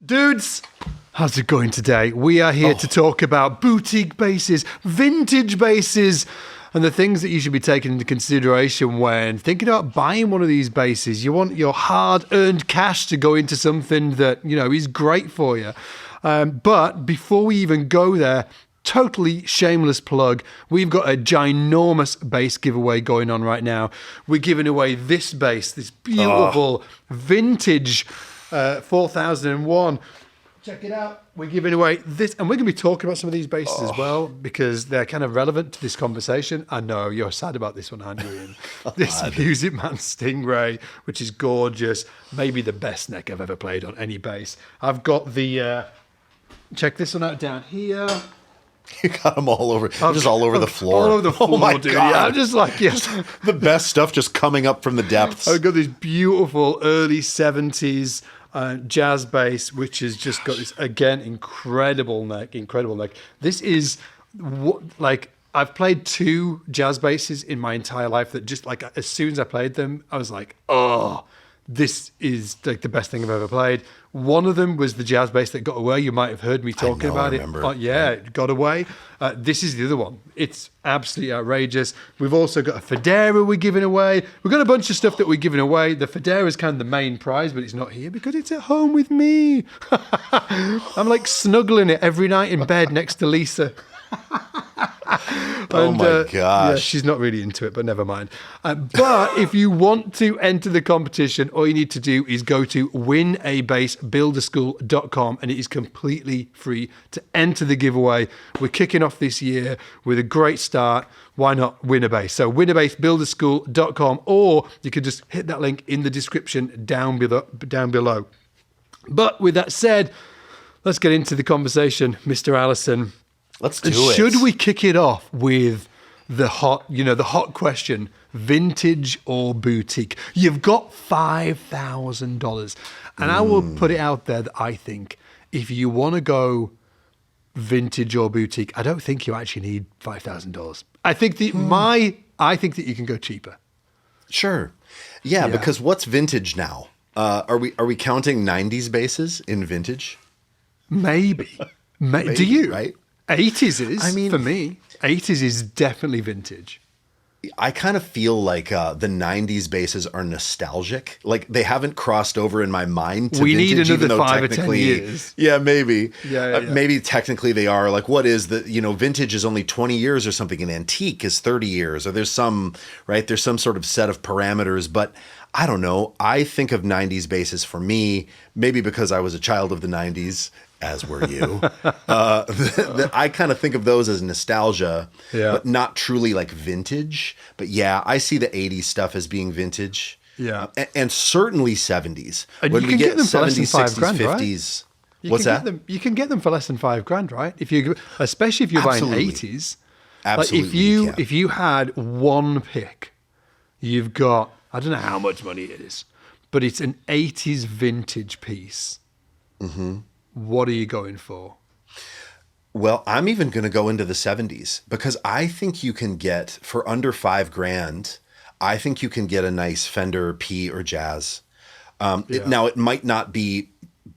Dudes, how's it going today? We are here to talk about boutique basses, vintage basses, and the things that you should be taking into consideration when thinking about buying one of these basses. You want your hard-earned cash to go into something that, you know, is great for you. But before we even go there, totally shameless plug, we've got a ginormous bass giveaway going on right now. We're giving away this bass, this beautiful vintage 4001. Check it out. We're giving away this, and we're going to be talking about some of these basses as well, because they're kind of relevant to this conversation. I know you're sad about this one, aren't you, Ian? This Music Man Stingray, which is gorgeous, maybe the best neck I've ever played on any bass. I've got the, check this one out down here. You got them all over, just all over the floor. All over the floor, oh my dude. God. Yeah, I'm just like, yes. The best stuff just coming up from the depths. I've got this beautiful early 70s jazz bass, which has just got this, again, incredible neck. This is, like, I've played 2 jazz basses in my entire life that just, like, as soon as I played them, I was like, oh, this is, like, the best thing I've ever played. One of them was the jazz bass that got away. You might have heard me talking about it. Yeah, it got away. This is the other one. It's absolutely outrageous. We've also got a Federa we're giving away. We've got a bunch of stuff that we're giving away. The Federa is kind of the main prize, but it's not here because it's at home with me. I'm like snuggling it every night in bed next to Lisa. Oh my gosh. Yeah, she's not really into it, but never mind. But if you want to enter the competition, all you need to do is go to winabassbuilderschool.com, and it is completely free to enter the giveaway. We're kicking off this year with a great start. Why not win a bass? So winabassbuilderschool.com, or you could just hit that link in the description down below. But with that said, let's get into the conversation, Mr. Allison. Let's do it. Should we kick it off with the hot question, vintage or boutique? You've got $5,000. And I will put it out there that I think if you want to go vintage or boutique, I don't think you actually need $5,000. I think I think that you can go cheaper. Sure. Yeah, because what's vintage now? Are we counting 90s basses in vintage? Maybe. Maybe, Do you? Right? 80s is, I mean, for me. 80s is definitely vintage. I kind of feel like the 90s basses are nostalgic. Like they haven't crossed over in my mind to we vintage. need another 5 or 10 years. Yeah, maybe. Yeah. Maybe technically they are. Like what is the, vintage is only 20 years or something, and antique is 30 years. Or there's some sort of set of parameters. But I don't know. I think of 90s basses for me, maybe because I was a child of the 90s, as were you. I kind of think of those as nostalgia, but not truly like vintage. But yeah, I see the 80s stuff as being vintage. Yeah. And certainly 70s. And when you we can get get them for less than 70s, 5 grand, 60s, right? 50s. You can get them for less than 5 grand, right? Especially if you're buying 80s. Absolutely. Like if you had one pick, you've got, I don't know how much money it is, but it's an 80s vintage piece. Mm-hmm. What are you going for? Well, I'm even going to go into the 70s because I think you can get, for under 5 grand, I think you can get a nice Fender P or Jazz. Now, it might not be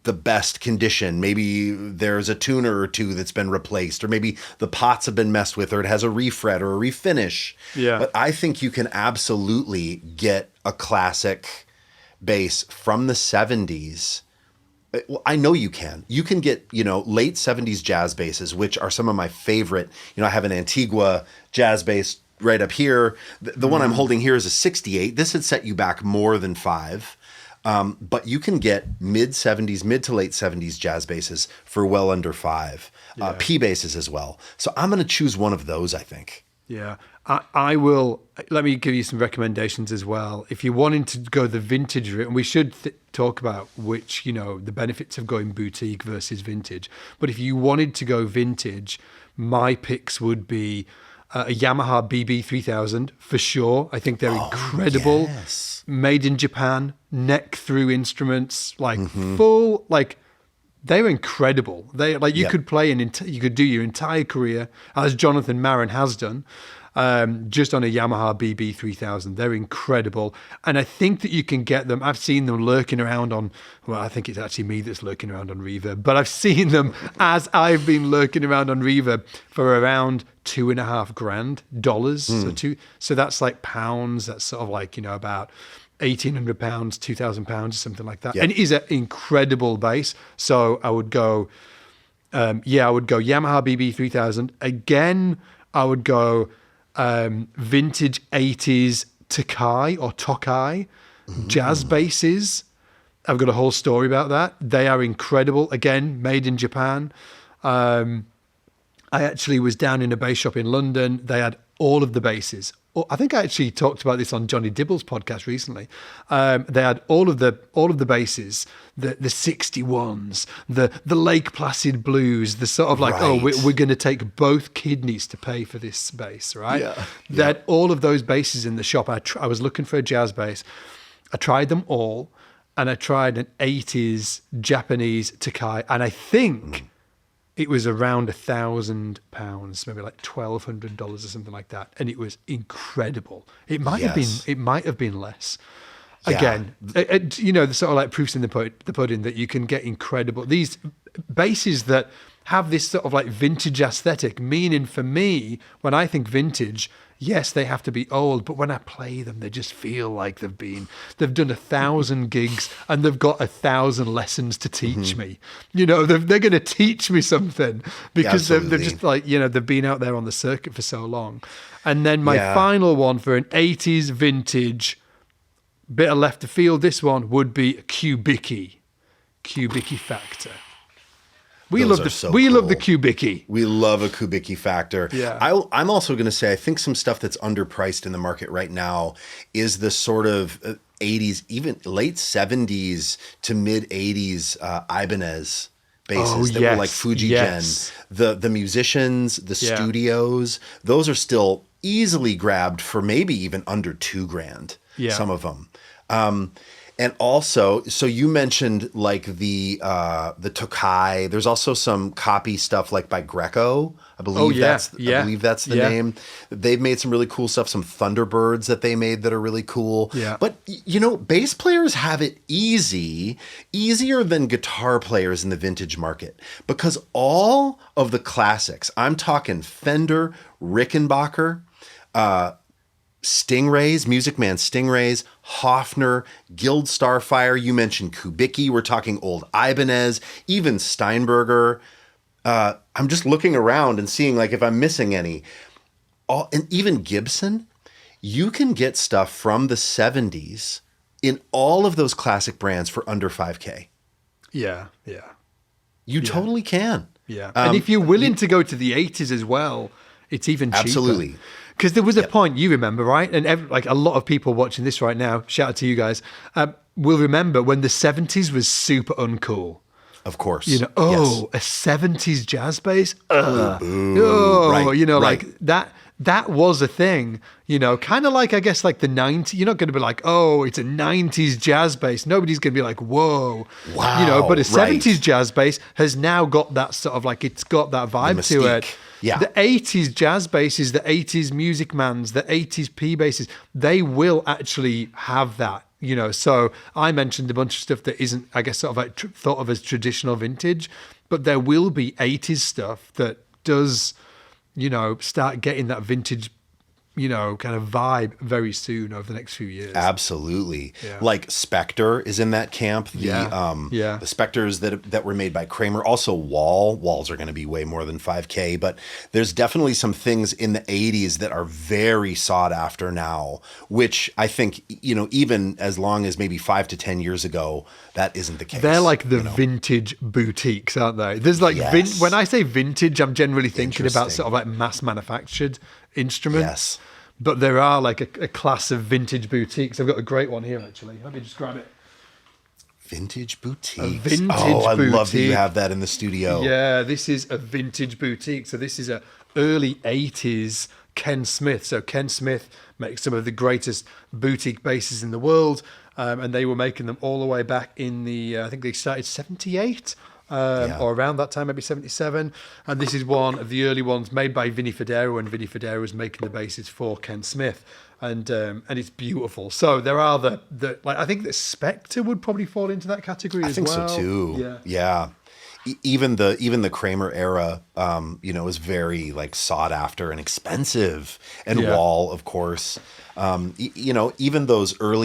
the best condition. Maybe there's a tuner or two that's been replaced, or maybe the pots have been messed with, or it has a refret or a refinish. Yeah. But I think you can absolutely get a classic bass from the 70s. Well, I know you can. You can get, late 70s jazz basses, which are some of my favorite. I have an Antigua jazz bass right up here. The one I'm holding here is a 68. This would set you back more than 5. But you can get mid to late 70s jazz basses for well under 5. P basses as well. So I'm going to choose one of those, I think. Yeah, I will. Let me give you some recommendations as well. If you're wanting to go the vintage route, and we should talk about which, the benefits of going boutique versus vintage. But if you wanted to go vintage, my picks would be a Yamaha BB3000 for sure. I think they're incredible. Yes. Made in Japan, neck through instruments, full, they're incredible. They you could play you could do your entire career, as Jonathan Marin has done, just on a Yamaha BB 3000. They're incredible. And I think that you can get them. I've seen them lurking around on, well, I think it's actually me that's lurking around on Reverb, but I've seen them as I've been lurking around on Reverb for around $2,500. So that's like pounds. That's sort of like, about £1,800, £2,000 or something like that. Yep. And it is an incredible bass. So I would go, Yamaha BB 3000. Again, I would go vintage 80s Tokai jazz basses. I've got a whole story about that. They are incredible. Again, made in Japan. I actually was down in a bass shop in London. They had all of the basses. I think I actually talked about this on Johnny Dibble's podcast recently. They had all of the basses, the 61s, the Lake Placid blues, the sort of like, Right. we're going to take both kidneys to pay for this bass, right? Yeah. They had all of those basses in the shop. I was looking for a jazz bass. I tried them all, and I tried an 80s Japanese Tokai, and I think it was around £1,000, maybe like $1,200 or something like that, and it was incredible. It might have been less. Yeah. Again, the sort of like proofs in the pudding that you can get incredible these basses that have this sort of like vintage aesthetic. Meaning for me, when I think vintage, yes, they have to be old, but when I play them, they just feel like they've done 1,000 gigs and they've got 1,000 lessons to teach me. They're going to teach me something because they've just like, they've been out there on the circuit for so long. And then my final one for an 80s vintage, bit of left of field, this one would be a Kubicki Factor. We love the Kubicki. We love a Kubicki Factor. Yeah. I'm also going to say, I think some stuff that's underpriced in the market right now is the sort of 80s, even late 70s to mid 80s Ibanez basses that were like Fujigen. The musicians, the studios, those are still easily grabbed for maybe even under $2,000. Yeah. Some of them. And also, so you mentioned like the Tokai. There's also some copy stuff like by Greco. I believe that's the name. They've made some really cool stuff. Some Thunderbirds that they made that are really cool. Yeah. But bass players have it easier than guitar players in the vintage market, because all of the classics, I'm talking Fender, Rickenbacker, Stingrays, Music Man Stingrays, Hofner, Guild Starfire. You mentioned Kubicki. We're talking old Ibanez, even Steinberger. I'm just looking around and seeing like if I'm missing any. And even Gibson. You can get stuff from the 70s in all of those classic brands for under $5,000. Yeah. You totally can. Yeah. And if you're willing to go to the 80s as well, it's even cheaper. Absolutely. Because there was a point, you remember, right? And like a lot of people watching this right now, shout out to you guys, will remember when the 70s was super uncool. Of course. A 70s jazz bass? Like that was a thing, kind of like, I guess, like the 90s. You're not going to be like, oh, it's a 90s jazz bass. Nobody's going to be like, whoa. Wow. But a 70s jazz bass has now got that sort of like, it's got that vibe to it. Yeah. The 80s jazz basses, the 80s Music Mans, the 80s P basses, they will actually have that, So I mentioned a bunch of stuff that isn't, I guess, sort of like thought of as traditional vintage, but there will be 80s stuff that does, start getting that vintage, kind of vibe very soon over the next few years. Absolutely. Yeah. Like Spectre is in that camp. The Spectres that were made by Kramer. Also Walls are going to be way more than $5,000, but there's definitely some things in the 80s that are very sought after now, which I think, even as long as maybe 5 to 10 years ago, that isn't the case. They're like the vintage boutiques, aren't they? There's like, when I say vintage, I'm generally thinking about sort of like mass manufactured instruments. Yes. But there are like a class of vintage boutiques. I've got a great one here, actually. Let me just grab it. Vintage boutiques. A vintage I boutique. love that you have that in the studio. Yeah, this is a vintage boutique. So this is a early 80s Ken Smith. So Ken Smith makes some of the greatest boutique basses in the world. And they were making them all the way back in the, I think they started 78. or around that time, maybe 77. And this is one of the early ones made by Vinny Fodera, when Vinny Fodera was making the basses for Ken Smith. And it's beautiful. So there are the like, I think that Spectre would probably fall into that category as well. I think so too. Yeah. Even the Kramer era, is very like sought after and expensive. And Wall, of course. Even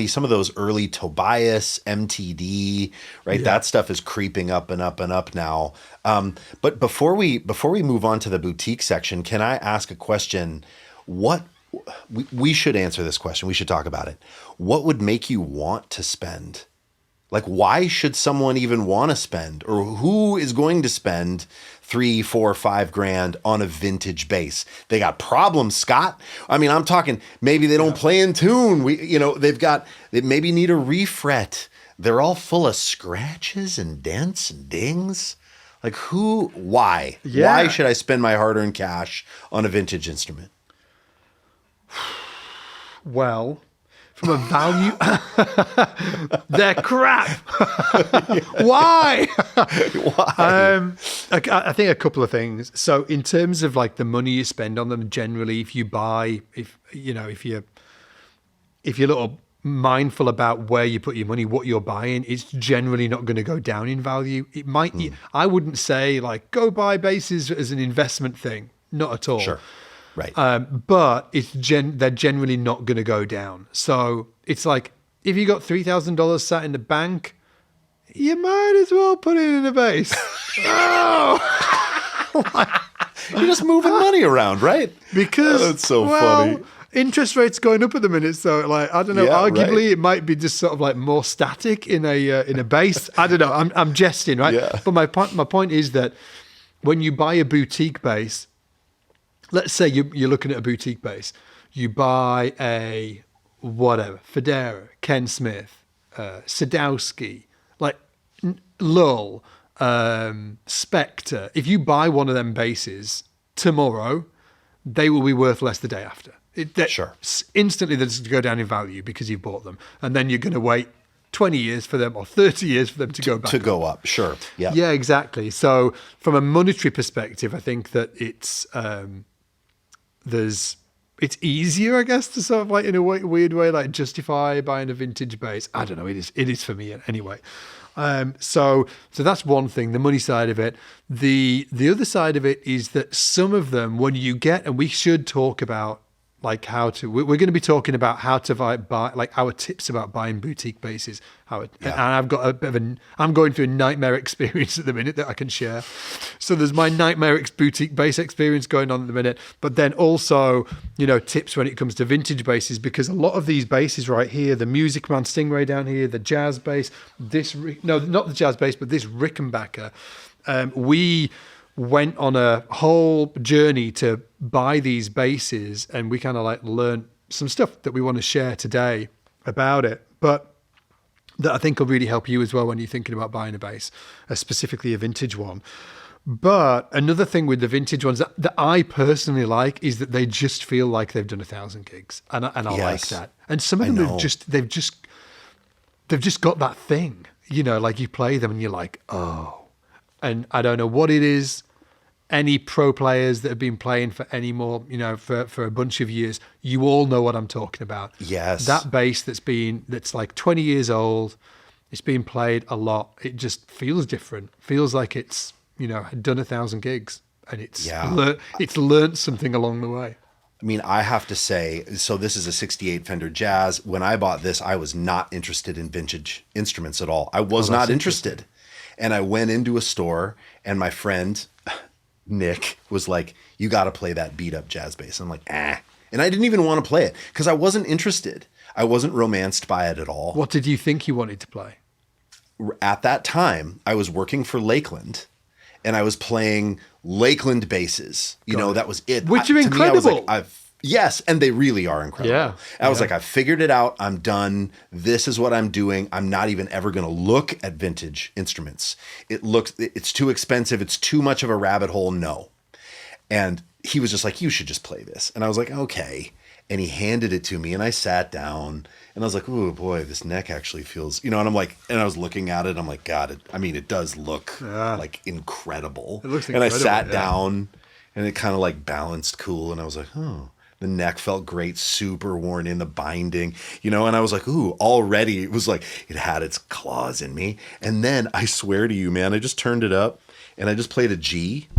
some of those early Tobias, MTD, right? Yeah. That stuff is creeping up and up and up now. But before we move on to the boutique section, can I ask a question? We should answer this question. We should talk about it. What would make you want to spend? Like, why should someone even want to spend, or who is going to spend $3, $4, $5,000 on a vintage bass? They got problems, Scott. I mean, I'm talking, maybe they don't play in tune. They maybe need a refret. They're all full of scratches and dents and dings. Like, why? Yeah. Why should I spend my hard-earned cash on a vintage instrument? Well, from a value, they're crap. Why? Why? I think a couple of things. So in terms of like the money you spend on them, generally, if you're a little mindful about where you put your money, what you're buying, it's generally not going to go down in value. It might. I wouldn't say like go buy basses as an investment thing. Not at all. Sure. Right. But they're generally not going to go down. So it's like, if you got $3,000 sat in the bank, you might as well put it in a bass. You're just moving money around, right? Because that's so funny. Interest rates going up at the minute, so like I don't know. Arguably, it might be just sort of like more static in a bass. I don't know. I'm jesting, right? Yeah. But my point is that when you buy a boutique bass, let's say you're looking at a boutique bass, you buy a whatever, Fodera, Ken Smith, Sadowski, like Lull, Spectre. If you buy one of them basses tomorrow, they will be worth less the day after. Sure. Instantly, they're just go down in value because you bought them. And then you're going to wait 20 years for them or 30 years for them to go back. To go up, sure. Yeah. Yeah, exactly. So from a monetary perspective, I think that it's easier, I guess, to sort of like in a weird way, like justify buying a vintage bass. I don't know. It is for me anyway. So that's one thing, the money side of it. The other side of it is that some of them, when you get, and we should talk about like we're going to be talking about how to buy, like our tips about buying boutique basses. And I've got a bit of I'm going through a nightmare experience at the minute that I can share. So there's my nightmare boutique bass experience going on at the minute, but then also, tips when it comes to vintage basses, because a lot of these basses right here, the Music Man Stingray down here, the jazz bass, not the jazz bass, but this Rickenbacker, we went on a whole journey to buy these basses, and we kind of like learned some stuff that we want to share today about it, but that I think will really help you as well when you're thinking about buying a bass, specifically a vintage one. But another thing with the vintage ones that I personally like is that they just feel like they've done 1,000 gigs, and I like that. And some of them they've just got that thing, like you play them and you're like, oh. And I don't know what it is. Any pro players that have been playing for any more, for a bunch of years, you all know what I'm talking about. Yes. That bass that's like 20 years old, it's been played a lot. It just feels different. Feels like it's, done 1,000 gigs, and it's learned something along the way. I mean, I have to say, so this is a 68 Fender Jazz. When I bought this, I was not interested in vintage instruments at all. I was not interested. And I went into a store, and my friend, Nick, was like, you got to play that beat up jazz bass. I'm like, And I didn't even want to play it because I wasn't interested. I wasn't romanced by it at all. What did you think you wanted to play? At that time, I was working for Lakeland, and I was playing Lakeland basses. That was it. Which are incredible. Yes, and they really are incredible. Yeah. I was like, I figured it out. I'm done. This is what I'm doing. I'm not even ever going to look at vintage instruments. It's too expensive. It's too much of a rabbit hole. No. And he was just like, you should just play this. And I was like, okay. and he handed it to me, and I sat down, and I was like, "Oh boy, this neck actually feels," and I'm like, and I was looking at it, I'm like, God, it does look like incredible. It looks and incredible. I sat down, and it kind of like balanced cool, and I was like, oh. The neck felt great, super worn in the binding, and I was like, ooh, already it was like it had its claws in me. And then I swear to you, man, I just turned it up and I just played a G.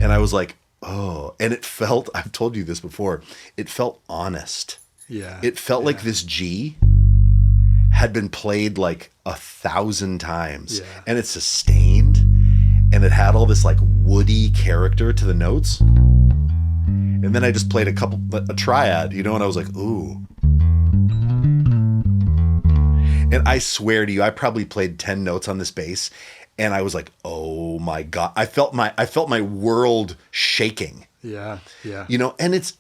And I was like, oh, and it felt, I've told you this before, it felt honest. Yeah. It felt like this G had been played like 1,000 times and it's sustained and it had all this like woody character to the notes. And then I just played a triad, and I was like, ooh. And I swear to you, I probably played 10 notes on this bass, and I was like, oh my God. I felt my world shaking. Yeah. And it's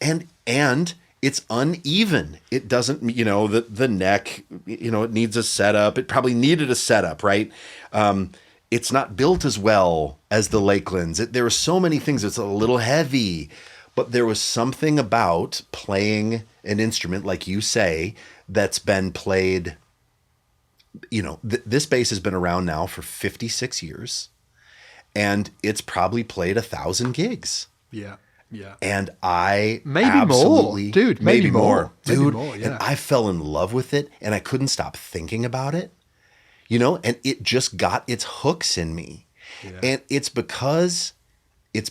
uneven. It doesn't, the neck, it needs a setup. It probably needed a setup, right? It's not built as well as the Lakelands. There are so many things. It's a little heavy. But there was something about playing an instrument, like you say, that's been played, this bass has been around now for 56 years, and it's probably played 1,000 gigs. Yeah. And I maybe more, dude. Maybe more, dude. Maybe more, yeah. And I fell in love with it, and I couldn't stop thinking about it, and it just got its hooks in me. Yeah. And it's because it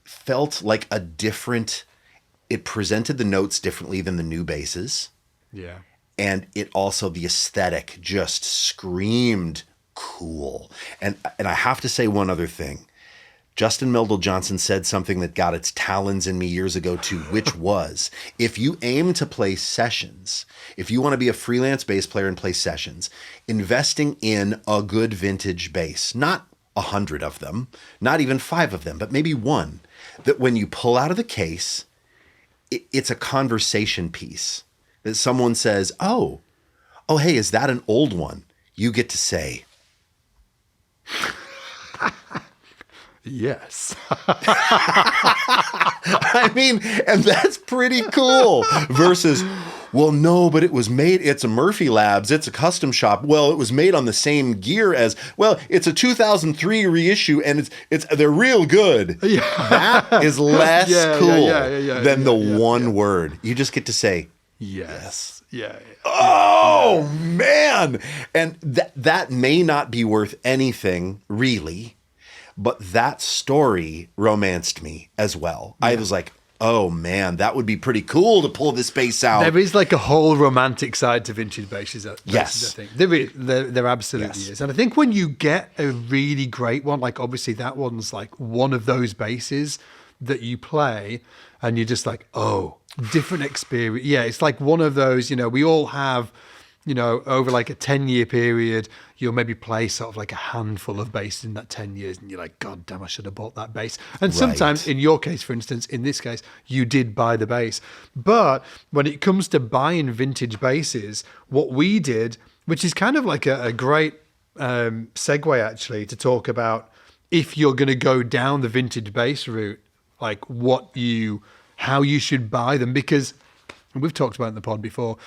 felt like it presented the notes differently than the new basses. Yeah. And it also, the aesthetic just screamed cool. And I have to say one other thing. Justin Meldal-Johnson said something that got its talons in me years ago too, which was, if you aim to play sessions, if you want to be a freelance bass player and play sessions, investing in a good vintage bass, not 100 of them, not even 5 of them, but maybe one, that when you pull out of the case, it's a conversation piece. That someone says, oh, hey, is that an old one? You get to say, yes. I mean, and that's pretty cool. Versus, well, no, but it's a Murphy Labs. It's a custom shop. Well, it was made on the same gear as, well, it's a 2003 reissue and they're real good. Yeah. That is less cool than the one word. You just get to say, yes. Yeah. Oh, man. And that may not be worth anything, really. But that story romanced me as well. Yeah. I was like, oh man, that would be pretty cool to pull this bass out. There is like a whole romantic side to vintage basses. Yes. I think. There absolutely is. And I think when you get a really great one, like obviously that one's like one of those basses that you play and you're just like, oh, different experience. Yeah, it's like one of those, we all have, over like a 10-year period, you'll maybe play sort of like a handful of basses in that 10 years and you're like, God damn, I should have bought that bass. And sometimes in your case, for instance, in this case, you did buy the bass. But when it comes to buying vintage basses, what we did, which is kind of like a great segue actually to talk about if you're going to go down the vintage bass route, like how you should buy them, because we've talked about it in the pod before,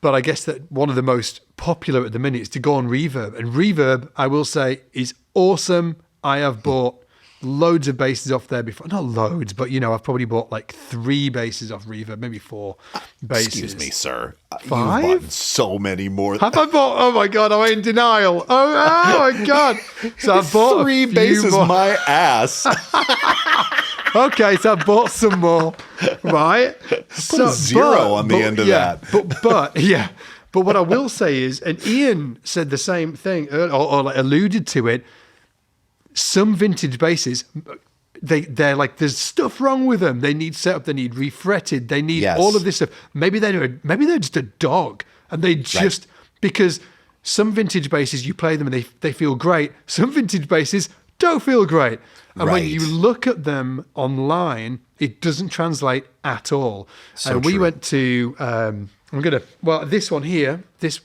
but I guess that one of the most popular at the minute is to go on Reverb. And Reverb, I will say, is awesome. I have bought loads of basses off there before. Not loads, but, I've probably bought like 3 basses off Reverb, maybe 4 basses. Excuse me, sir. 5? You've bought so many more. Have I bought? Oh, my God. Am I in denial? Oh my God. So I bought 3 basses, my ass. Okay, so I bought some more, right? Put a 0 on the end of that. But what I will say is, and Ian said the same thing, or like alluded to it, some vintage basses, they're like, there's stuff wrong with them. They need setup, they need refretted, they need all of this stuff. Maybe they're just a dog, and they just, because some vintage basses, you play them and they feel great. Some vintage basses don't feel great. And when you look at them online, it doesn't translate at all. So and we went to, this one here, this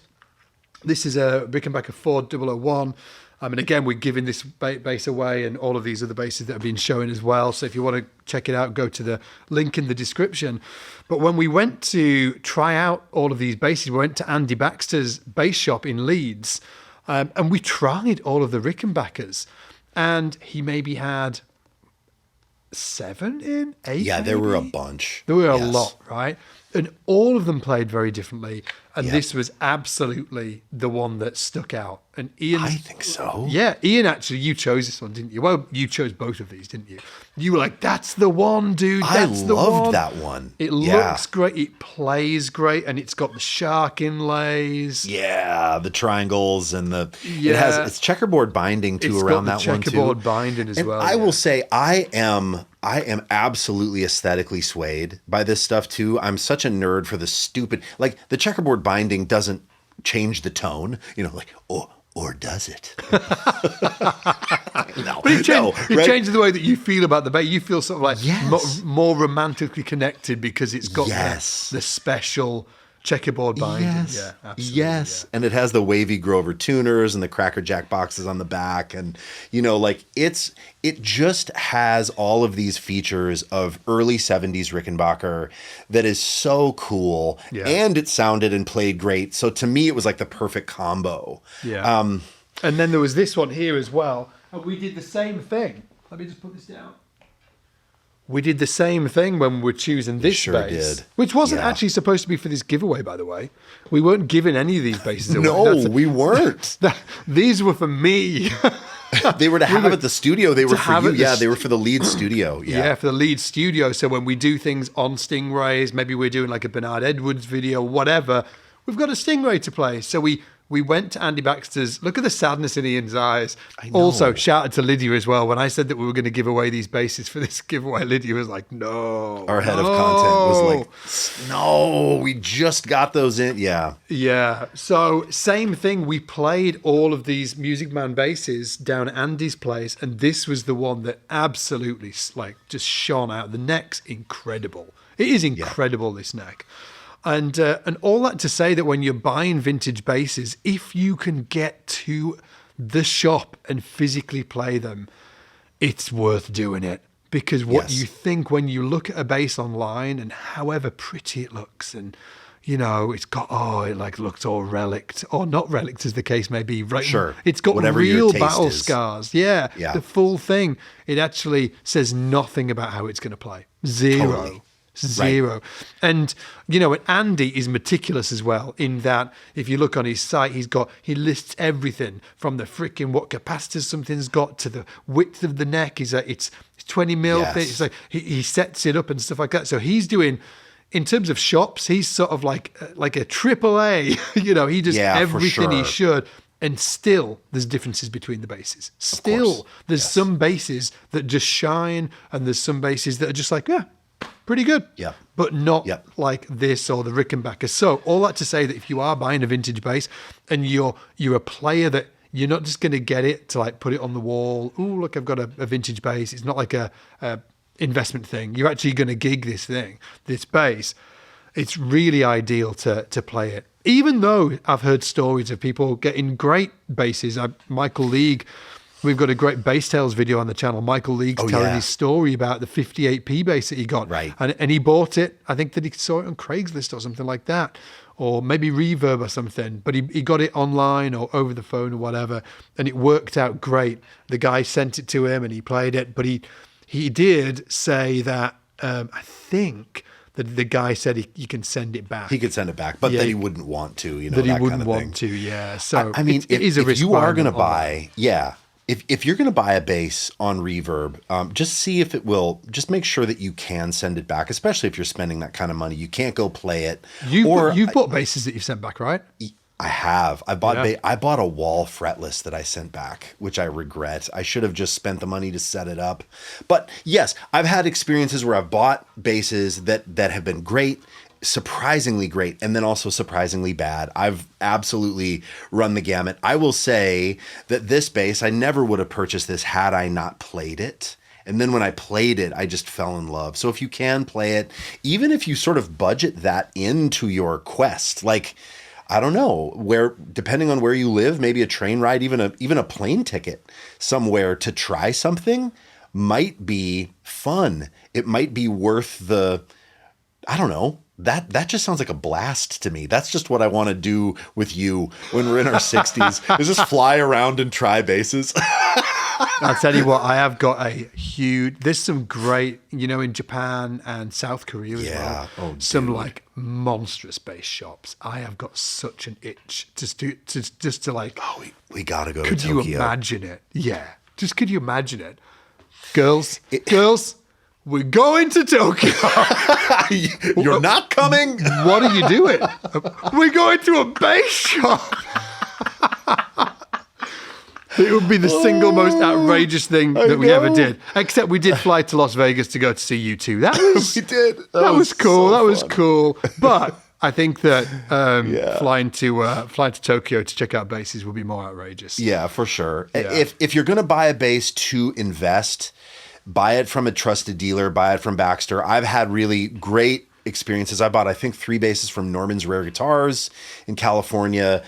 This is a Rickenbacker 4001. And again, we're giving this bass away and all of these other basses that have been showing as well. So if you want to check it out, go to the link in the description. But when we went to try out all of these basses, we went to Andy Baxter's bass shop in Leeds, and we tried all of the Rickenbackers. And he maybe had 7 in, 8. Yeah, there were a bunch. There were a lot, right? And all of them played very differently. And Yep. this was absolutely the one that stuck out. And Ian... I think so. Yeah, Ian, actually, you chose this one, didn't you? Well, you chose both of these, didn't you? You were like, that's the one, dude. That's the one. I loved that one. It Yeah. looks great. It plays great. And it's got the shark inlays. Yeah, the triangles and the Yeah. it's checkerboard binding too It's around got that the one too. checkerboard binding as And well. I yeah. will say I am absolutely aesthetically swayed by this stuff too. I'm such a nerd for the stupid, like the checkerboard binding doesn't change the tone, like or does it? No, But it right? changes the way that you feel about the bass. You feel sort of like Yes. more romantically connected because it's got Yes. the special checkerboard binding. Yes. Yeah, absolutely. Yes. And it has the wavy Grover tuners and the Cracker Jack boxes on the back. And, it just has all of these features of early 70s Rickenbacker that is so cool. Yeah. And it sounded and played great. So to me, it was like the perfect combo. Yeah. And then there was this one here as well. And we did the same thing. Let me just put this down. We did the same thing when we were choosing this sure bass, did. which wasn't Yeah. actually supposed to be for this giveaway, by the way. We weren't giving any of these basses away. No, we weren't. These were for me. They were to have at the studio. They were for have you. at the Yeah, they were for the lead studio. Yeah, for the lead studio. So when we do things on Stingrays, maybe we're doing like a Bernard Edwards video, whatever, we've got a Stingray to play. So we went to Andy Baxter's. Look at the sadness in Ian's eyes. I know. Also, shout out to Lydia as well. When I said that we were going to give away these basses for this giveaway, Lydia was like, no. Our head of content was like, no, we just got those in. Yeah. Yeah. So same thing. We played all of these Music Man basses down at Andy's place, and this was the one that absolutely just shone out. The neck's incredible. It is incredible, this neck. And all that to say that when you're buying vintage basses, if you can get to the shop and physically play them, it's worth doing it. Because what Yes. you think when you look at a bass online and however pretty it looks and, it's got, it looks all relict or not relict as the case may be. Right? Sure. It's got Whatever your real taste battle is. scars. Yeah. Yeah. The full thing. It actually says nothing about how it's going to play. Zero. Totally. Zero. And, and Andy is meticulous as well in that if you look on his site, he lists everything from the freaking what capacitors something's got to the width of the neck. It's 20 mil. Yes. It's like he sets it up and stuff like that. So he's doing, in terms of shops, he's sort of like a triple A. He does Yeah, for everything he sure. should. And still, there's differences between the basses. Still, there's some basses that just shine, and there's some basses that are just like, pretty good. Yeah. But not Yep. like this or the Rickenbacker. So all that to say that if you are buying a vintage bass and you're a player that you're not just going to get it to like put it on the wall. Oh, look, I've got a vintage bass. It's not like a investment thing. You're actually going to gig this bass. It's really ideal to play it. Even though I've heard stories of people getting great basses. Michael League, we've got a great Bass Tales video on the channel. Michael League's telling his story about the 58p bass that he got. Right. And he bought it. I think that he saw it on Craigslist or something like that. Or maybe Reverb or something. But he got it online or over the phone or whatever. And it worked out great. The guy sent it to him and he played it. But he did say that, I think that the guy said you can send it back. He could send it back, but Yeah, that he wouldn't want to, that he that wouldn't kind of want thing. to, yeah. So I mean, it is a if risk you are going to environment on buy, if you're going to buy a bass on Reverb, just see if it will. Just make sure that you can send it back, especially if you're spending that kind of money. You can't go play it. You've bought basses that you've sent back, right? I have. I bought Yeah. I bought a wall fretless that I sent back, which I regret. I should have just spent the money to set it up. But yes, I've had experiences where I've bought basses that have been great, surprisingly great, and then also surprisingly bad. I've absolutely run the gamut. I will say that this bass, I never would have purchased this had I not played it. And then when I played it, I just fell in love. So if you can play it, even if you sort of budget that into your quest, like I don't know, where, depending on where you live, maybe a train ride, even a plane ticket somewhere to try something might be fun. It might be worth I don't know. That just sounds like a blast to me. That's just what I want to do with you when we're in our 60s, is just fly around and try bases. I'll tell you what, I have got there's some great, in Japan and South Korea as well. Oh, some dude. like monstrous bass shops. I have got such an itch just to like. Oh, we gotta go to Could Tokyo. you imagine it? Yeah. Just could you imagine it? Girls, we're going to Tokyo. You're not coming? What are you doing? We're going to a bass shop. It would be the single most outrageous thing that we ever did. Except we did fly to Las Vegas to go to see U2. That was We did. That was cool. so That was fun. cool. But I think that flying to Tokyo to check out basses would be more outrageous. Yeah, for sure. Yeah. If you're going to buy a bass to invest, buy it from a trusted dealer, buy it from Baxter. I've had really great experiences. I bought, I think, 3 basses from Norman's Rare Guitars in California,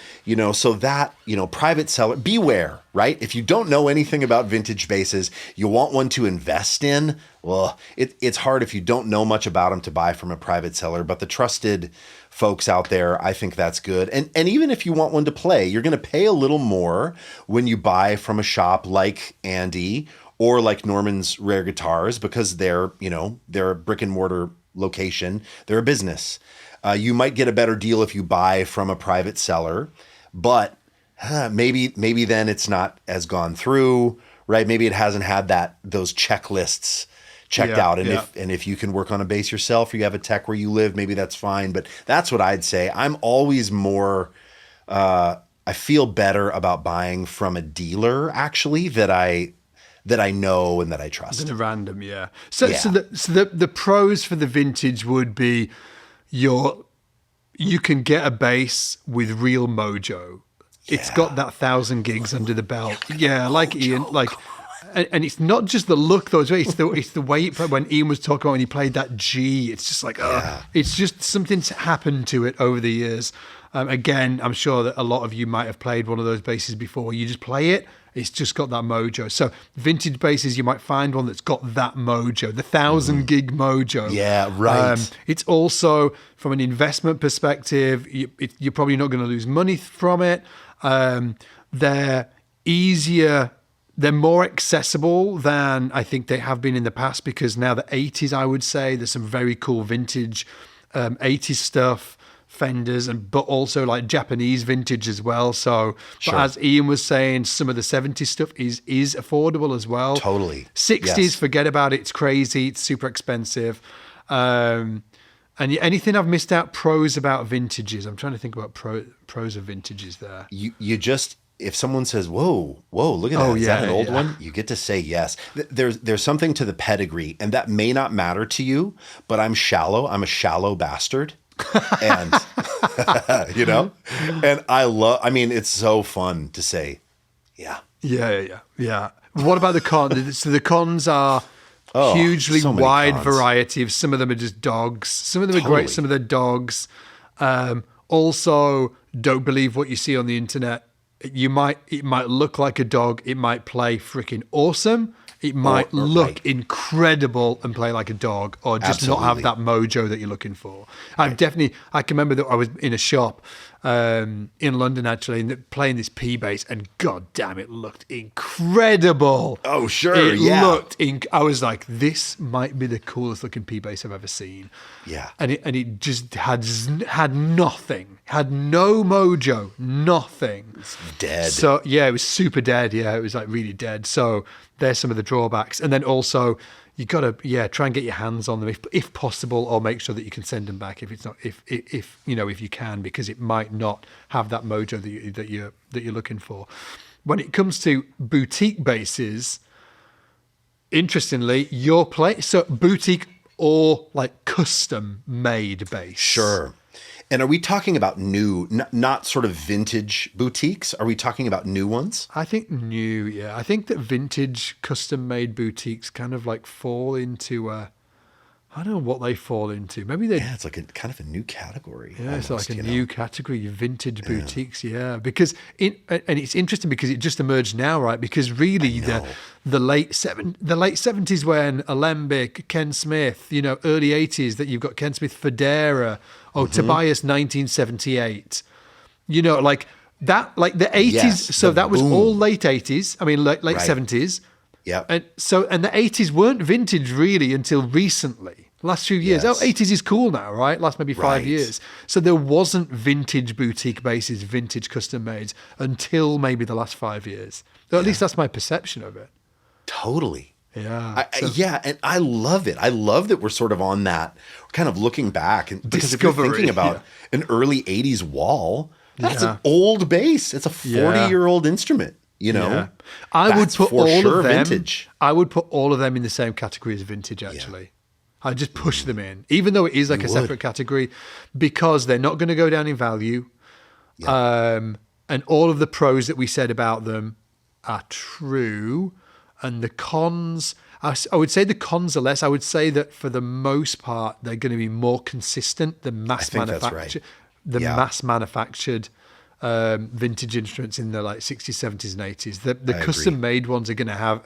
so that, private seller, beware, right? If you don't know anything about vintage basses, you want one to invest in. Well, it's hard if you don't know much about them to buy from a private seller, but the trusted folks out there, I think that's good. And even if you want one to play, you're going to pay a little more when you buy from a shop like Andy or like Norman's Rare Guitars, because they're a brick and mortar location. They're a business. You might get a better deal if you buy from a private seller, but maybe then it's not as gone through, right? Maybe it hasn't had those checklists checked out. And if you can work on a bass yourself, or you have a tech where you live, maybe that's fine. But that's what I'd say. I'm always more, I feel better about buying from a dealer, actually, that I know and that I trust. Than a random, yeah. So the pros for the vintage would be you can get a bass with real mojo. It's got that 1,000 gigs under the belt. Yeah, like Ian, like, and it's not just the look though. It's the way it played. When Ian was talking about when he played that G, it's just like, it's just something's happened to it over the years. Again, I'm sure that a lot of you might have played one of those basses before. You just play it. It's just got that mojo. So vintage basses, you might find one that's got that mojo, the 1,000 gig mojo. Yeah, right. It's also, from an investment perspective, you're probably not going to lose money from it. They're easier. They're more accessible than I think they have been in the past, because now the 80s, I would say, there's some very cool vintage 80s stuff. Fenders, but also like Japanese vintage as well. So, Sure. But as Ian was saying, some of the 70s stuff is affordable as well. Totally. 60s, Yes. forget about it. It's crazy. It's super expensive. And anything I've missed out pros about vintages? I'm trying to think about pros of vintages there. You just, if someone says, whoa, look at that. Is that an old one? You get to say yes. There's something to the pedigree, and that may not matter to you, but I'm shallow. I'm a shallow bastard. And and it's so fun to say, yeah. What about the cons? So the cons are hugely so many wide cons. variety of, some of them are just dogs. Some of them are Totally. great. Some of them are dogs. Also, don't believe what you see on the internet. It might look like a dog. It might play freaking awesome. It might look incredible and play like a dog, or just not have that mojo that you're looking for. I can remember that I was in a shop in London, actually, and playing this P bass, and god damn, it looked incredible. Oh, sure. I was like, this might be the coolest looking P bass I've ever seen. Yeah. And it just had nothing, had no mojo, nothing. It's dead. So yeah, it was super dead. Yeah, it was like really dead. So there's some of the drawbacks. And then also you got to try and get your hands on them if possible, or make sure that you can send them back if you can, because it might not have that mojo that you're looking for. When it comes to boutique basses, interestingly, so boutique or like custom made bass. Sure. And are we talking about new, not sort of vintage boutiques? Are we talking about new ones? I think new, yeah. I think that vintage custom-made boutiques kind of like fall into I don't know what they fall into. Maybe they. Yeah, it's like a kind of a new category. Yeah, it's almost, like a new category, vintage boutiques. Yeah, because and it's interesting because it just emerged now, right? Because really, the late 70s when Alembic, Ken Smith, early 80s that you've got Ken Smith, Federa, Tobias 1978. Like that, like the 80s. Yes, so the that was boom. all late 80s. I mean, late Right. 70s. Yeah. And the 80s weren't vintage really until recently. Last few years. Yes. 80s is cool now, right? Last maybe 5 Right. years. So there wasn't vintage boutique bases, vintage custom mades until maybe the last 5 years. Or at least that's my perception of it. Totally. Yeah. Yeah, and I love it. I love that we're sort of on that, kind of looking back. And because if you're Discovery, thinking about an early 80s wall, that's an old bass. It's a 40-year-old instrument, Yeah. I would That's put for all sure of them. vintage. I would put all of them in the same category as vintage. Actually, I'd just push them in, even though it is like a separate category, because they're not going to go down in value. And all of the pros that we said about them are true, and the cons. I would say the cons are less. I would say that for the most part, they're going to be more consistent than mass think that's manufactured. right. The mass manufactured vintage instruments in the like 60s, 70s, and 80s. The custom made ones are going to have,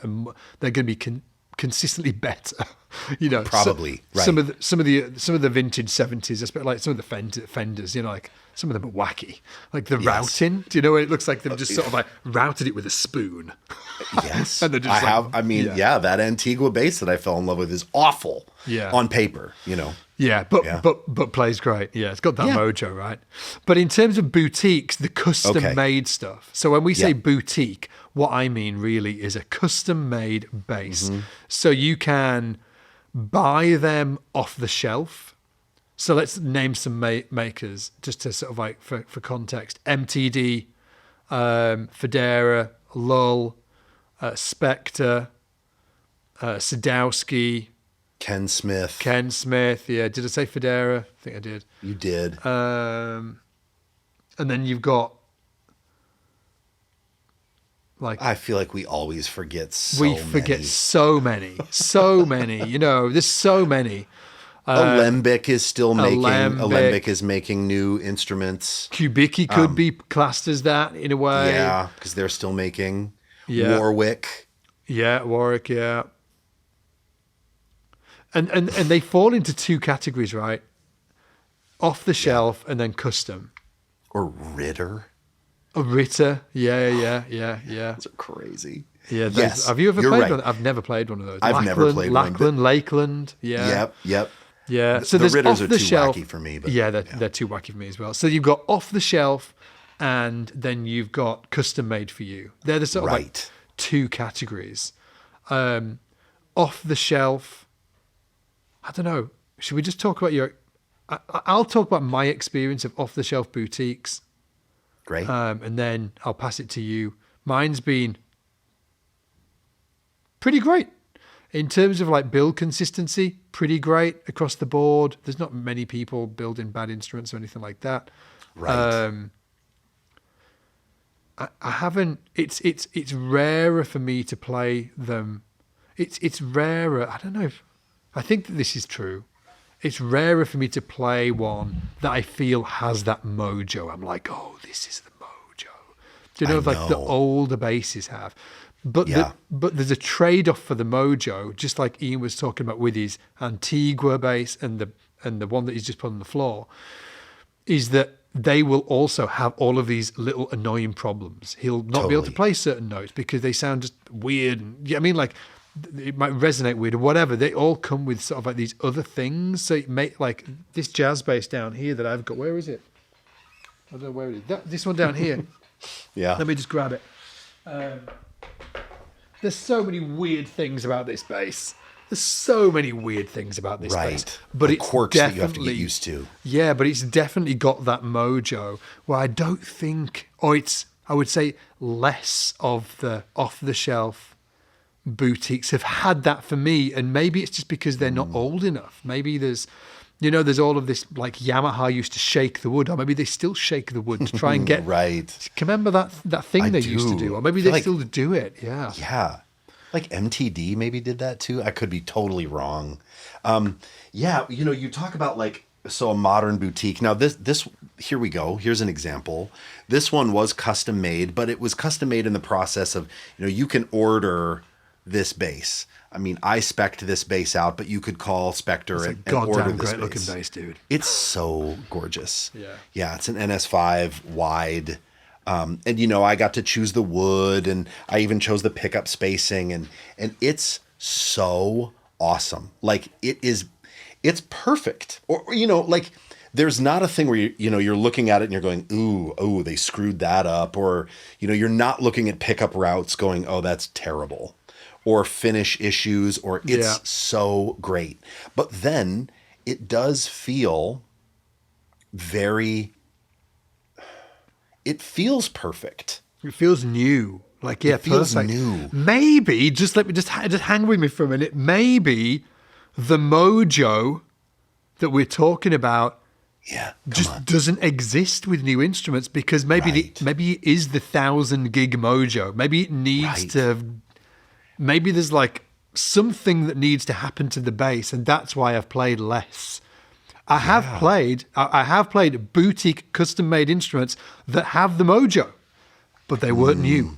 they're going to be consistently better. Probably, right. Some of the vintage 70s, like some of the Fenders, like some of them are wacky. Like the routing, do you know, it looks like they've just sort of like routed it with a spoon. Yes. And they're just that Antigua bass that I fell in love with is awful on paper, Yeah, but plays great. Yeah, it's got that mojo, right? But in terms of boutiques, the custom-made stuff. So when we say boutique, what I mean really is a custom-made bass. So you can buy them off the shelf. So let's name some makers just to sort of like for context: MTD, Federa, Lull, Spectre, Sadowski. Ken Smith. Yeah. Did I say Federa? I think I did. You did. And then you've got I feel like we always forget forget so many. There's so many. Alembic is still making. Alembic is making new instruments. Kubicki could be classed as that in a way. Yeah, because they're still making. Yeah. Warwick. Yeah, Warwick. Yeah. And they fall into two categories, right? Off the shelf and then custom. Or Ritter. A Ritter. Yeah. Those are crazy. Yeah. Yes, Have you ever you're played right. one? I've never played one of those. I've never played one. Lakeland. Yeah. Yep. Yeah. So the there's Ritters off are the too shelf. wacky for me. But They're too wacky for me as well. So you've got off the shelf, and then you've got custom made for you. They're the sort of like two categories. Off the shelf. I don't know. Should we just talk about your? I'll talk about my experience of off the shelf boutiques. Great. And then I'll pass it to you. Mine's been pretty great. In terms of like build consistency, pretty great across the board. There's not many people building bad instruments or anything like that. Right. I haven't. It's rarer for me to play them. It's rarer. I don't know if. I think that this is true. It's rarer for me to play one that I feel has that mojo. I'm like, oh, this is the mojo. Do you know, like the older basses have? But but there's a trade-off for the mojo, just like Ian was talking about with his Antigua bass and the one that he's just put on the floor, is that they will also have all of these little annoying problems. He'll not be able to play certain notes because they sound just weird. And, I mean, like, it might resonate weird or whatever. They all come with sort of like these other things. So it may, like this jazz bass down here that I've got. Where is it? I don't know where it is. This one down here. Yeah. Let me just grab it. There's so many weird things about this bass. There's so many weird things about this bass. But the it's quirks that you have to get definitely used to. Yeah, but it's definitely got that mojo where I don't think, or it's, I would say, less of the off-the-shelf boutiques have had that for me. And maybe it's just because they're not old enough. Maybe there's, there's all of this, like Yamaha used to shake the wood, or maybe they still shake the wood to try and get. Right. Can you remember that thing they used to do? Or maybe they still do it. Yeah. Yeah. like MTD maybe did that too. I could be totally wrong. Yeah, you talk about like, so a modern boutique. Now this here we go. Here's an example. This one was custom made, but it was custom made in the process of, you can order this base. I mean, I spec'd this base out, but you could call Spectre and order Goddamn this great looking base. base, dude. It's so gorgeous. Yeah. Yeah, it's an NS5 wide. And I got to choose the wood, and I even chose the pickup spacing, and it's so awesome. Like it's perfect. Or like there's not a thing where you're looking at it and you're going, ooh, they screwed that up, or you're not looking at pickup routes going, oh, that's terrible, or finish issues, or it's so great. But then it does feel it feels perfect. It feels new. Like, yeah, It feels perfect. new. Maybe, just hang with me for a minute. Maybe the mojo that we're talking about Yeah, doesn't exist with new instruments, because maybe Right. maybe it is the 1,000 gig mojo. Maybe it needs Right. to have, maybe there's like something that needs to happen to the bass, and that's why I've played less. I have played boutique custom made instruments that have the mojo, but they weren't new.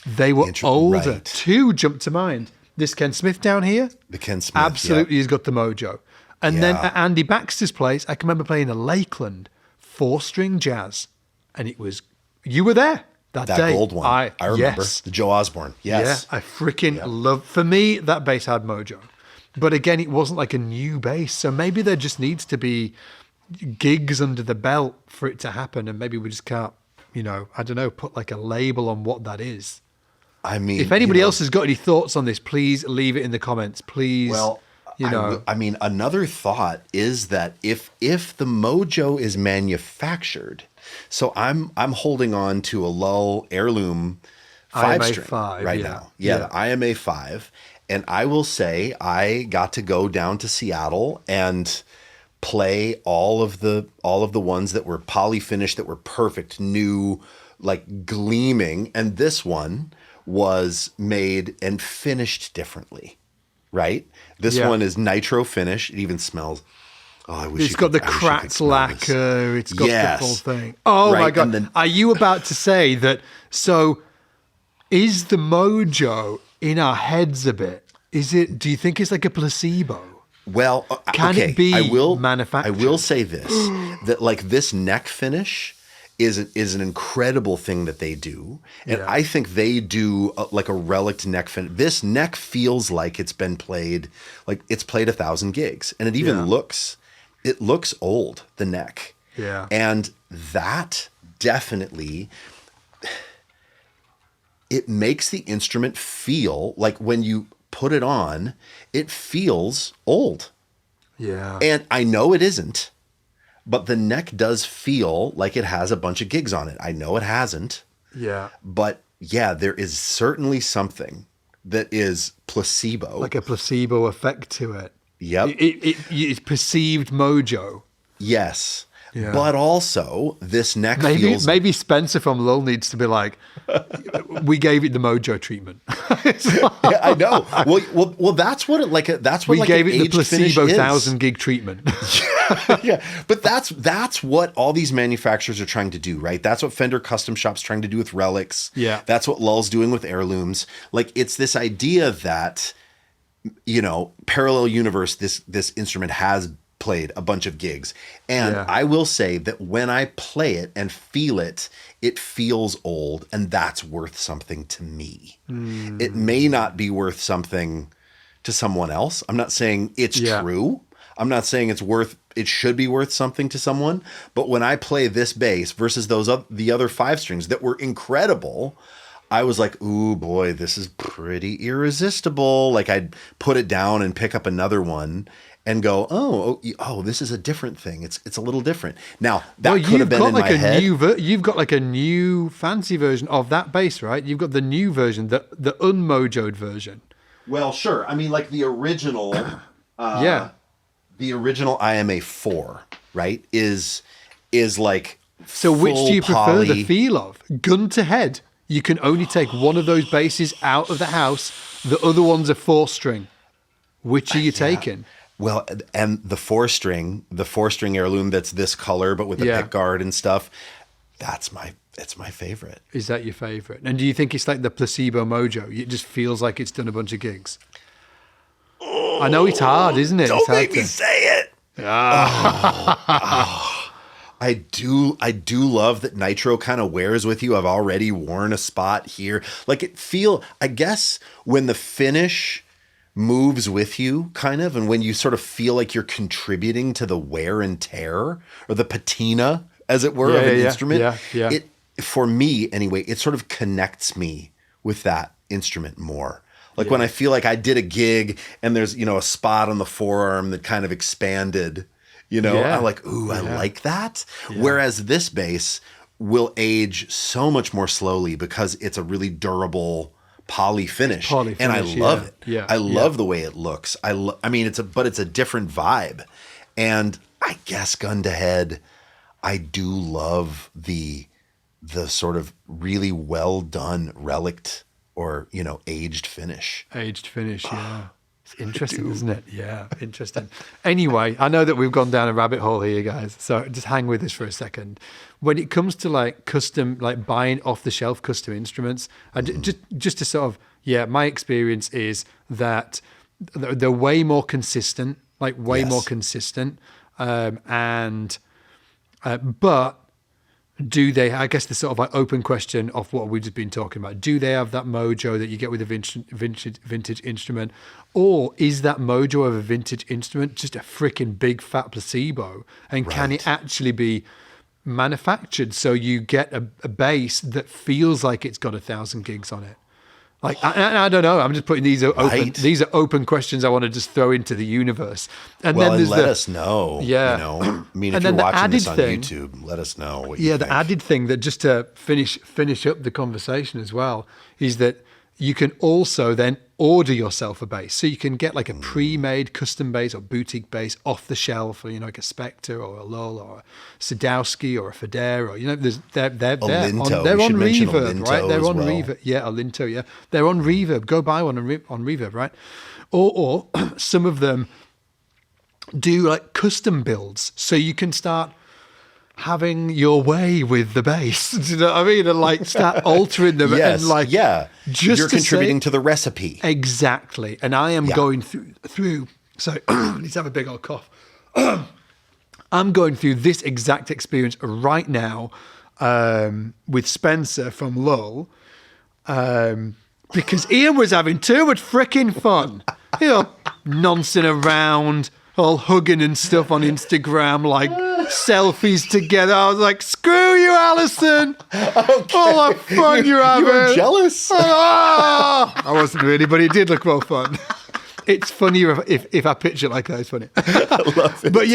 They were older. Right. Two jump to mind. This Ken Smith down here, The Ken Smith, absolutely has got the mojo. And then Yeah. at Andy Baxter's place, I can remember playing a Lakeland 4-string jazz, and it was, you were there that that day. gold one. I remember Yes. the Joe Osborne. Yes. Yeah, I freaking love. For me, that bass had mojo, but again, it wasn't like a new bass. So maybe there just needs to be gigs under the belt for it to happen, and maybe we just can't, I don't know, put like a label on what that is. I mean, If anybody else has got any thoughts on this, please leave it in the comments. Please, well, I mean, another thought is that if the mojo is manufactured, so I'm holding on to a Lull heirloom 5-string right now. Yeah, the IMA 5, and I will say I got to go down to Seattle and play all of the ones that were poly finished, that were perfect, new, like gleaming, and this one was made and finished differently. Right? This one is nitro finish. It even smells. Oh, I wish it's got the cracked lacquer. It's got the full thing. Oh my God. Then, are you about to say that? So is the mojo in our heads a bit? Do you think it's like a placebo? well, Can okay, it be I manufactured? will say this, that like this neck finish is an incredible thing that they do. And I think they do like a relic neck finish. This neck feels like it's been played, like it's played 1,000 gigs. And it even looks old, the neck. Yeah. And that definitely, it makes the instrument feel like when you put it on, it feels old. Yeah. And I know it isn't, but the neck does feel like it has a bunch of gigs on it. I know it hasn't. Yeah. But yeah, there is certainly something that is placebo. Like a placebo effect to it. Yep. It's perceived mojo. Yes. Yeah. But also, this neck feels... Maybe Spencer from Lull needs to be like, we gave it the mojo treatment. Yeah, I know. Well, that's what it like. That's what We like gave an it the aged finish placebo is. 1,000 gig treatment. Yeah, but that's what all these manufacturers are trying to do, right? That's what Fender Custom Shop's trying to do with relics. Yeah. That's what Lull's doing with heirlooms. Like, it's this idea that, parallel universe, this instrument has played a bunch of gigs. And I will say that when I play it and feel it, it feels old, and that's worth something to me. It may not be worth something to someone else. I'm not saying it's true. I'm not saying it should be worth something to someone, but when I play this bass versus the other 5 strings that were incredible, I was like, ooh boy, this is pretty irresistible. Like, I'd put it down and pick up another one and go, oh, this is a different thing. It's a little different. Now, that could have been in my head. You've got like a new fancy version of that bass, right? You've got the new version, the unmojoed version. Well, sure. I mean, like the original, the original IMA 4, right, is like So which do you prefer poly. the feel of? Gun to head? You can only take one of those basses out of the house. The other one's a 4-string. Which are you taking? Well, and the 4-string heirloom that's this color, but with the pick guard and stuff, it's my favorite. Is that your favorite? And do you think it's like the placebo mojo? It just feels like it's done a bunch of gigs. I know it's hard, isn't it? Don't make me say it. I do love that nitro kind of wears with you. I've already worn a spot here. Like I guess when the finish moves with you kind of, and when you sort of feel like you're contributing to the wear and tear or the patina, as it were, of an instrument. It, for me anyway, it sort of connects me with that instrument more. Like when I feel like I did a gig and there's, a spot on the forearm that kind of expanded, I'm like, ooh, I like that. Yeah. Whereas this bass will age so much more slowly because it's a really durable poly finish. And I love it. Yeah. I love the way it looks. But it's a different vibe. And I guess gun to head, I do love the sort of really well done relict or, aged finish. Aged finish, yeah. It's interesting, isn't it? Yeah, interesting. Anyway, I know that we've gone down a rabbit hole here, guys. So just hang with us for a second. When it comes to like custom, like buying off the shelf custom instruments, just to sort of, my experience is that they're way more consistent, more consistent. But do they, I guess the sort of like open question of what we've just been talking about, do they have that mojo that you get with a vintage instrument? Or is that mojo of a vintage instrument just a freaking big fat placebo? And can it actually be manufactured so you get a bass that feels like it's got 1,000 gigs on it? Like, I don't know. I'm just putting these open. Right. These are open questions I want to just throw into the universe. And then there's let us know. Yeah. I mean, if you're watching this on YouTube, let us know what you think. The added thing that just to finish up the conversation as well is that you can also then order yourself a bass. So you can get like a pre-made custom bass or boutique bass off the shelf, or like a Spectre or a Lull or a Sadowski or a Federa. They're on Reverb, right? They're on Reverb. Yeah, a Linto. Yeah, they're on Reverb. Go buy one on Reverb, right? Or some of them do like custom builds, so you can start having your way with the bass. Do you know what I mean? And like start altering them. Yes, and like, just you're contributing to the recipe. Exactly. And I am going through so I need to have a big old cough. I'm going through this exact experience right now with Spencer from Lull because Ian was having too much freaking fun. Noncing around, all hugging and stuff on Instagram, like selfies together. I was like, screw you, Alison. Okay. All that fun you're having. You were jealous. I wasn't really, but it did look well fun. It's funnier if I picture it like that. It's funny. I love it. But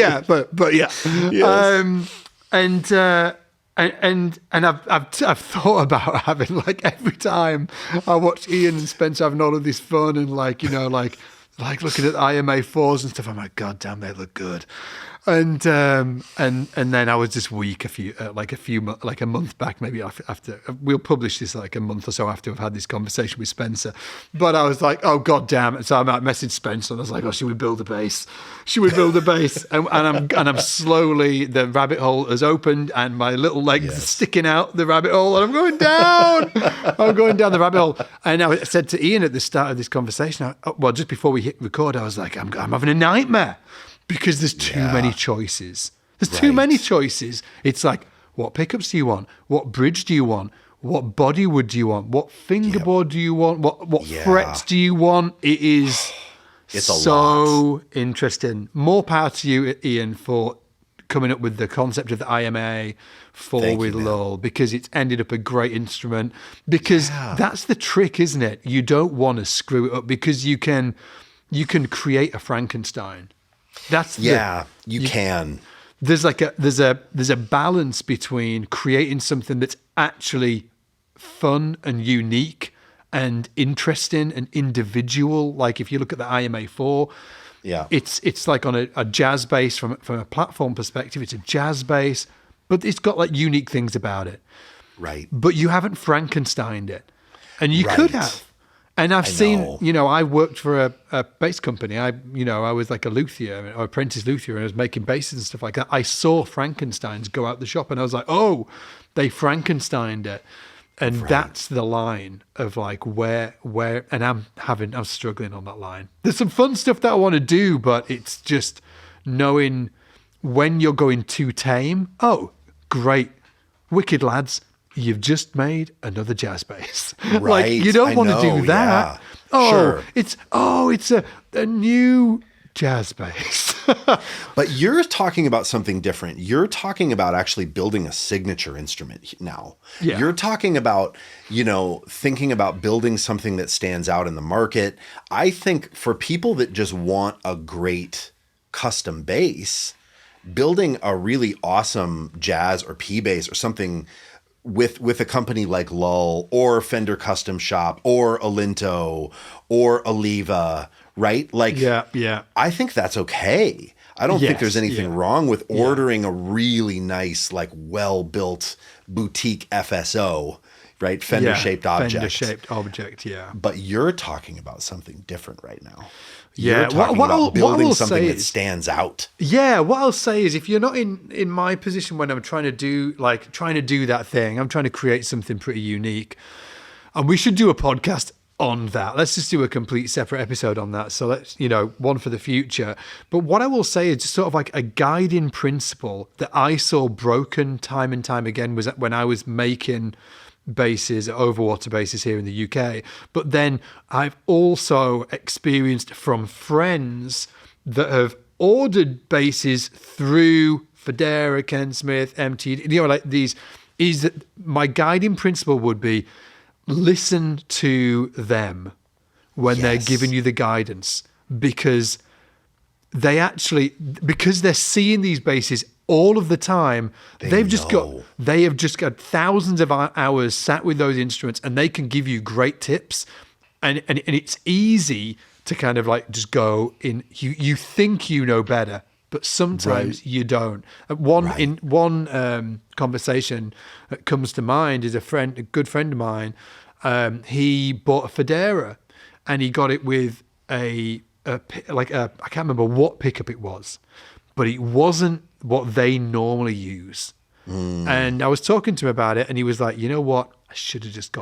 yeah. Yes. And I've thought about having, like, every time I watch Ian and Spencer having all of this fun and like looking at IMA 4s and stuff, I'm like, God damn, they look good. And then I was just weak a month back, maybe after we'll publish this like a month or so after I've had this conversation with Spencer. But I was like, oh God damn it! So I messaged Spencer and I was like, oh, should we build a bass? Should we build a bass? and I'm slowly, the rabbit hole has opened and my little legs are sticking out the rabbit hole and I'm going down. I'm going down the rabbit hole. And I said to Ian at the start of this conversation, just before we hit record, I was like, I'm having a nightmare. Because there's too many choices. There's too many choices. It's like, what pickups do you want? What bridge do you want? What bodywood do you want? What fingerboard do you want? What frets do you want? It's so interesting. More power to you, Ian, for coming up with the concept of the IMA 4 with Lull, because it's ended up a great instrument. Because that's the trick, isn't it? You don't want to screw it up because you can create a Frankenstein. You can. There's a balance between creating something that's actually fun and unique and interesting and individual. Like if you look at the IMA 4, it's like on a jazz bass from a platform perspective. It's a jazz bass, but it's got like unique things about it. Right. But you haven't Frankensteined it. And you could Right. have. And I've I seen, know. I worked for a bass company. I was like a luthier or apprentice luthier, and I was making basses and stuff like that. I saw Frankensteins go out the shop, and I was like, oh, they Frankensteined it. And that's the line of like where, and I'm struggling on that line. There's some fun stuff that I want to do, but it's just knowing when you're going too tame. Oh, great. Wicked lads. You've just made another jazz bass. Like, Right. you don't I want to do know, that. yeah. Oh, it's a new jazz bass. But you're talking about something different. You're talking about actually building a signature instrument now. Yeah. You're talking about, thinking about building something that stands out in the market. I think for people that just want a great custom bass, building a really awesome jazz or P bass or something with a company like Lull or Fender Custom Shop or Alinto or Oliva, right? Like, yeah. I think that's okay. I don't think there's anything wrong with ordering a really nice, like well-built boutique FSO, right? Fender-shaped object. Fender-shaped object, yeah. But you're talking about something different right now. Yeah, You're talking about building something that stands out. Yeah, what I'll say is if you're not in my position when I'm trying to do that thing, I'm trying to create something pretty unique. And we should do a podcast on that. Let's just do a complete separate episode on that. So let's, one for the future. But what I will say is just sort of like a guiding principle that I saw broken time and time again was when I was making basses, overwater basses here in the UK. But then I've also experienced from friends that have ordered basses through Federa, Ken Smith, MTD, like these, is that my guiding principle would be listen to them when they're giving you the guidance, because they're seeing these basses all of the time. They have just got thousands of hours sat with those instruments, and they can give you great tips. And it's easy to kind of like just go in. You think you know better, but sometimes you don't. In one conversation that comes to mind is a good friend of mine. He bought a Federa, and he got it with I can't remember what pickup it was, but it wasn't what they normally use. And I was talking to him about it, and he was like, "You know what? I should have just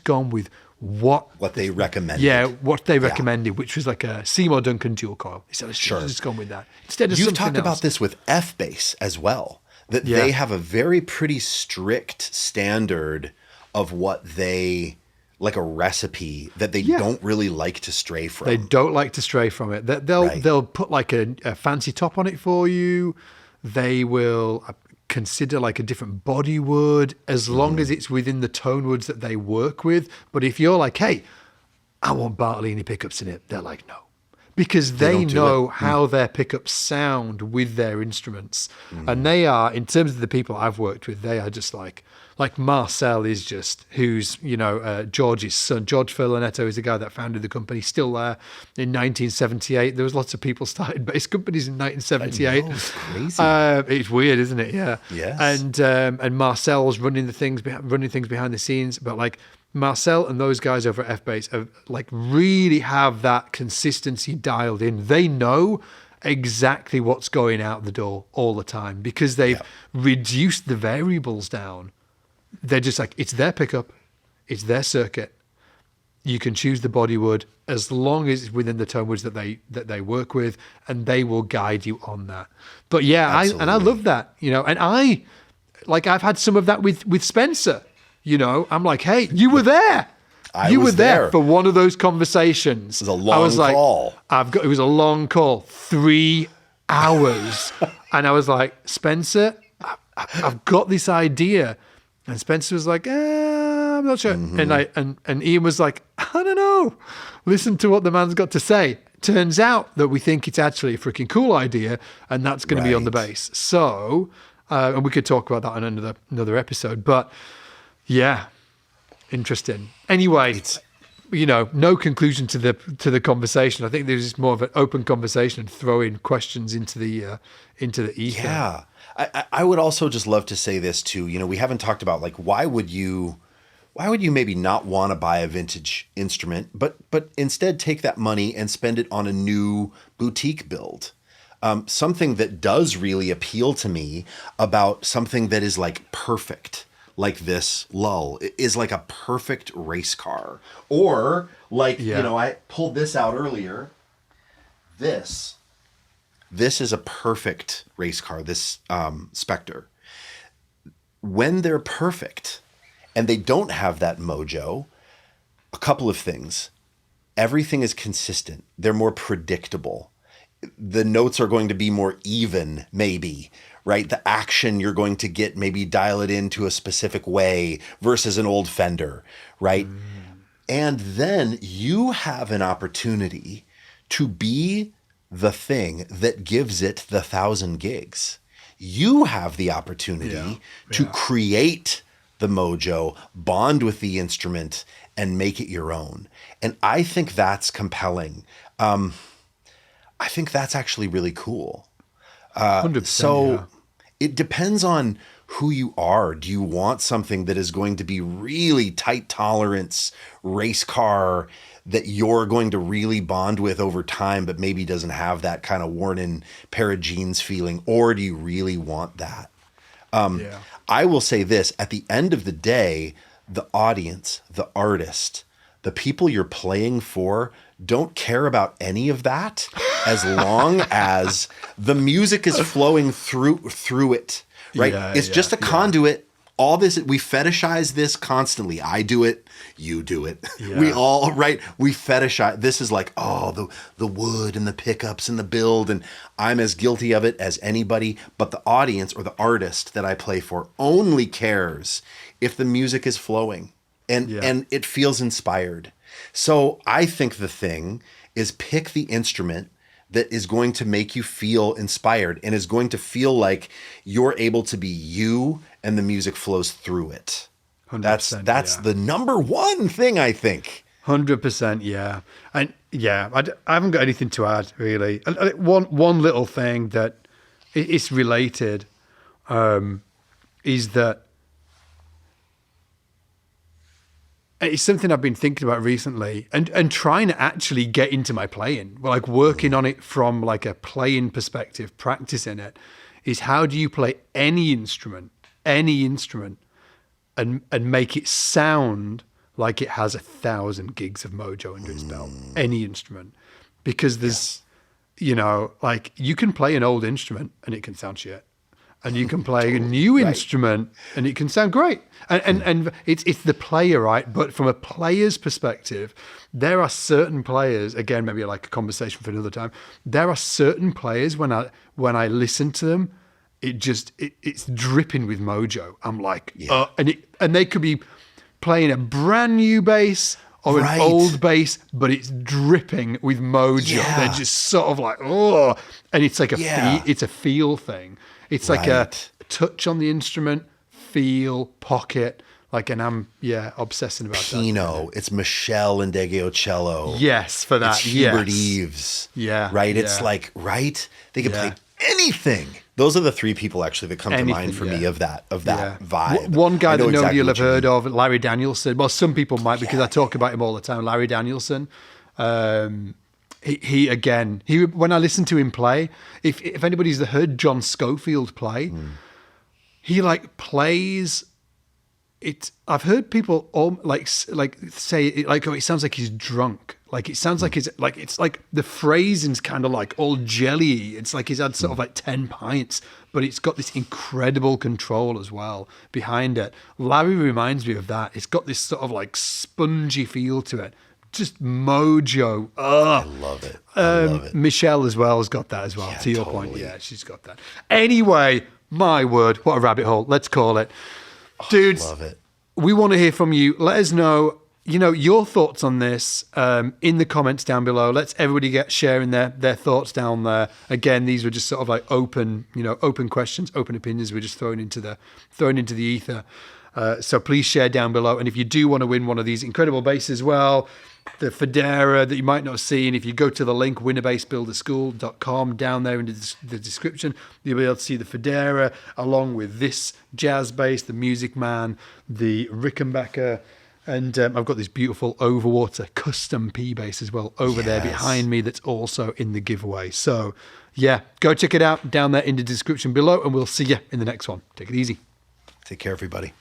gone with what they recommended." Yeah, what they recommended, which was like a Seymour Duncan dual coil. He said, "I should have just gone with that instead of something else." You've talked about this with F bass as well. That they have a very pretty strict standard of what they like, a recipe that they don't really like to stray from. They don't like to stray from it. They'll put like a fancy top on it for you. They will consider like a different body wood as long as it's within the tone woods that they work with. But if you're like, hey, I want Bartolini pickups in it, they're like, no. Because they know how their pickups sound with their instruments. And they are, in terms of the people I've worked with, they are just like Marcel is just, who's, George's son. George Furlanetto is the guy that founded the company, still there in 1978. There was lots of people started bass companies in 1978. I know, it's crazy. It's weird, isn't it? Yeah. Yes. And Marcel's running things behind the scenes, but like Marcel and those guys over at F-Bass have like really have that consistency dialed in. They know exactly what's going out the door all the time because they've reduced the variables down. They're just like, it's their pickup, it's their circuit. You can choose the body wood as long as it's within the tone woods that they work with, and they will guide you on that. But yeah, I love that, and I've had some of that with Spencer. I'm like, hey, you were there. You were there for one of those conversations. It was a long call. It was a long call, 3 hours. And I was like, Spencer, I've got this idea. And Spencer was like, I'm not sure. And Ian was like, I don't know. Listen to what the man's got to say. Turns out that we think it's actually a freaking cool idea, and that's going to be on the bass. So, and we could talk about that on another episode. But yeah, interesting. Anyway, no conclusion to the conversation. I think there's just more of an open conversation and throwing questions into the ether. Yeah. I would also just love to say this too. We haven't talked about like why would you maybe not want to buy a vintage instrument, but instead take that money and spend it on a new boutique build. Something that does really appeal to me about something that is like perfect, like this lull, is like a perfect race car. Or like, I pulled this out earlier. This is a perfect race car, this Spectre. When they're perfect and they don't have that mojo, a couple of things. Everything is consistent. They're more predictable. The notes are going to be more even, maybe, right? The action you're going to get, maybe dial it into a specific way versus an old Fender, right? And then you have an opportunity to be the thing that gives it the 1,000 gigs. You have the opportunity to create the mojo, bond with the instrument, and make it your own. And I think that's compelling. I think that's actually really cool. 100%. So it depends on who you are. Do you want something that is going to be really tight tolerance race car that you're going to really bond with over time, but maybe doesn't have that kind of worn in pair of jeans feeling? Or do you really want that? I will say this, at the end of the day, the audience, the artist, the people you're playing for don't care about any of that as long as the music is flowing through it, right? It's just a conduit. All this, we fetishize this constantly. I do it, you do it. We all, right? We fetishize. This is like, the wood and the pickups and the build, and I'm as guilty of it as anybody. But the audience or the artist that I play for only cares if the music is flowing and it feels inspired. So I think the thing is pick the instrument that is going to make you feel inspired and is going to feel like you're able to be you and the music flows through it. That's the number one thing, I think. 100%, yeah. And I haven't got anything to add, really. One little thing that is related is that it's something I've been thinking about recently and trying to actually get into my playing, like working on it from like a playing perspective, practicing it, is how do you play any instrument and make it sound like it has 1,000 gigs of mojo under its belt, any instrument. Because there's, like you can play an old instrument and it can sound shit. And you can play a new instrument and it can sound great. And it's the player, right? But from a player's perspective, there are certain players, again, maybe like a conversation for another time. There are certain players when I listen to them, it's dripping with mojo. I'm like, and they could be playing a brand new bass or an old bass, but it's dripping with mojo. They're just sort of like, and it's like it's a feel thing. It's like a touch on the instrument, feel, pocket, and I'm obsessing about Pino, that. it's Michelle and Cello. Yes, for that. It's Hubert Eves. Yeah. Right? It's like, right? They can play anything. Those are the three people actually that come to mind for me of that vibe. One guy that nobody will have heard of, Larry Danielson. Well, some people might because I talk about him all the time. Larry Danielson. He when I listen to him play, if anybody's heard John Scofield play, he plays it. I've heard people all say it, it sounds like he's drunk. Like it sounds like it's like the phrasing's kind of like all jelly. It's like he's had sort of 10 pints, but it's got this incredible control as well behind it. Larry reminds me of that. It's got this sort of spongy feel to it. Just mojo. I love it. Michelle as well has got that as well. To your point, she's got that. Anyway, my word, what a rabbit hole. Let's call it, dudes. Love it. We want to hear from you. Let us know, your thoughts on this in the comments down below. Let's everybody get sharing their thoughts down there. Again, these were just sort of open, open questions, open opinions. We're just thrown into the ether. So please share down below. And if you do want to win one of these incredible basses, well, the Federa that you might not have seen. If you go to the link, winnerbassbuilderschool.com, down there in the description, you'll be able to see the Federa along with this jazz bass, the Music Man, the Rickenbacker, and I've got this beautiful Overwater custom P bass as well over there behind me that's also in the giveaway. So yeah, go check it out down there in the description below, and we'll see you in the next one. Take it easy. Take care, everybody.